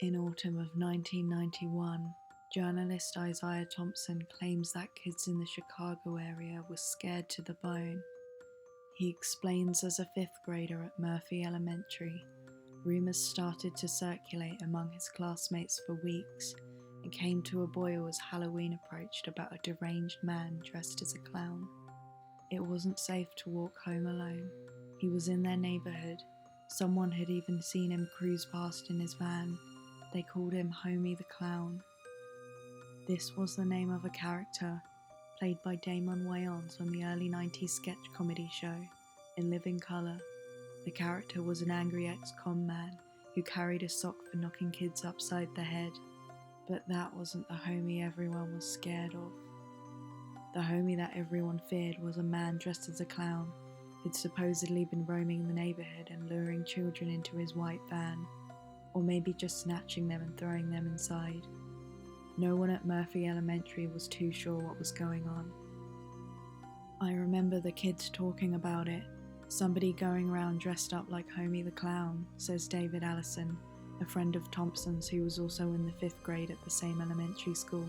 In autumn of 1991, journalist Isaiah Thompson claims that kids in the Chicago area were scared to the bone. He explains as a fifth grader at Murphy Elementary, rumors started to circulate among his classmates for weeks and came to a boil as Halloween approached about a deranged man dressed as a clown. It wasn't safe to walk home alone. He was in their neighborhood. Someone had even seen him cruise past in his van. They called him Homey the Clown. This was the name of a character played by Damon Wayans on the early 90s sketch comedy show In Living Color. The character was an angry ex-con man who carried a sock for knocking kids upside the head. But that wasn't the Homey everyone was scared of. The Homey that everyone feared was a man dressed as a clown who'd supposedly been roaming the neighborhood and luring children into his white van, or maybe just snatching them and throwing them inside. No one at Murphy Elementary was too sure what was going on. I remember the kids talking about it, somebody going around dressed up like Homey the Clown, says David Allison, a friend of Thompson's who was also in the 5th grade at the same elementary school.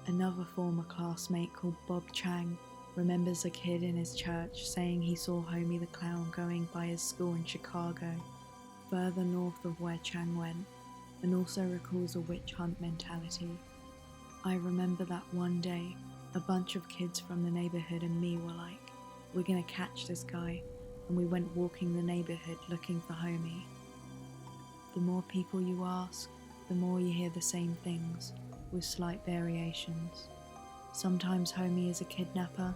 Another former classmate called Bob Chang remembers a kid in his church saying he saw Homey the Clown going by his school in Chicago, further north of where Chang went, and also recalls a witch hunt mentality. I remember that one day, a bunch of kids from the neighborhood and me were like, "We're gonna catch this guy," and we went walking the neighborhood looking for Homey. The more people you ask, the more you hear the same things, with slight variations. Sometimes Homey is a kidnapper,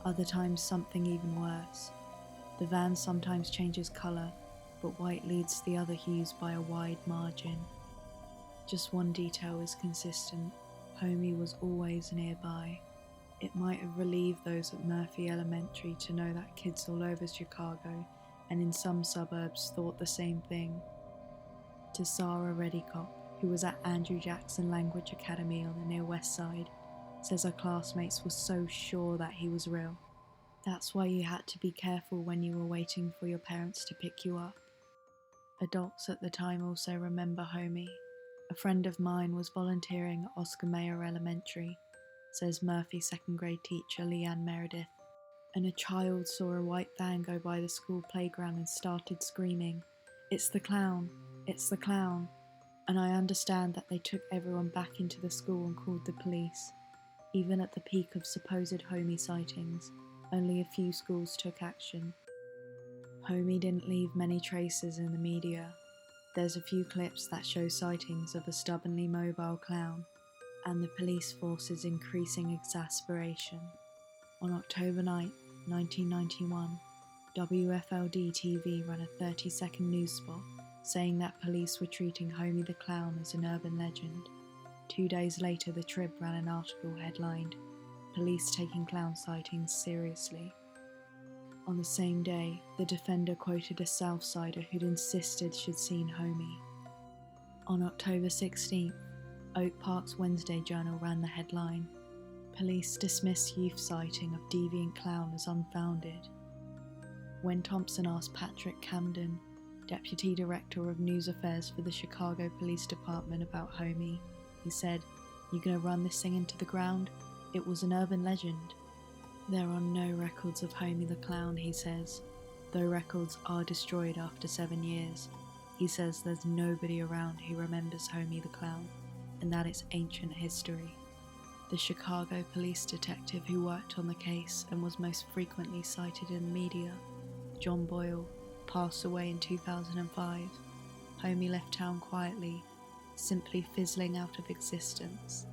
other times something even worse. The van sometimes changes colour, but white leads the other hues by a wide margin. Just one detail is consistent: Homey was always nearby. It might have relieved those at Murphy Elementary to know that kids all over Chicago and in some suburbs thought the same thing. To Sarah Reddycop, who was at Andrew Jackson Language Academy on the near west side, says her classmates were so sure that he was real. That's why you had to be careful when you were waiting for your parents to pick you up. Adults at the time also remember Homey. A friend of mine was volunteering at Oscar Mayer Elementary, says Murphy 2nd grade teacher Leanne Meredith, and a child saw a white van go by the school playground and started screaming, "It's the clown! It's the clown!" And I understand that they took everyone back into the school and called the police. Even at the peak of supposed Homey sightings, only a few schools took action. Homey didn't leave many traces in the media. There's a few clips that show sightings of a stubbornly mobile clown, and the police force's increasing exasperation. On October 9, 1991, WFLD-TV ran a 30-second news spot saying that police were treating Homey the Clown as an urban legend. 2 days later, the Trib ran an article headlined, "Police Taking Clown Sightings Seriously." On the same day, the Defender quoted a Southsider who'd insisted she'd seen Homey. On October 16th, Oak Park's Wednesday Journal ran the headline, "Police Dismiss Youth Sighting of Deviant Clown as Unfounded." When Thompson asked Patrick Camden, Deputy Director of News Affairs for the Chicago Police Department, about Homey, he said, "You gonna run this thing into the ground? It was an urban legend." There are no records of Homey the Clown, he says, though records are destroyed after 7 years. He says there's nobody around who remembers Homey the Clown, and that it's ancient history. The Chicago police detective who worked on the case and was most frequently cited in the media, John Boyle, passed away in 2005. Homey left town quietly, simply fizzling out of existence.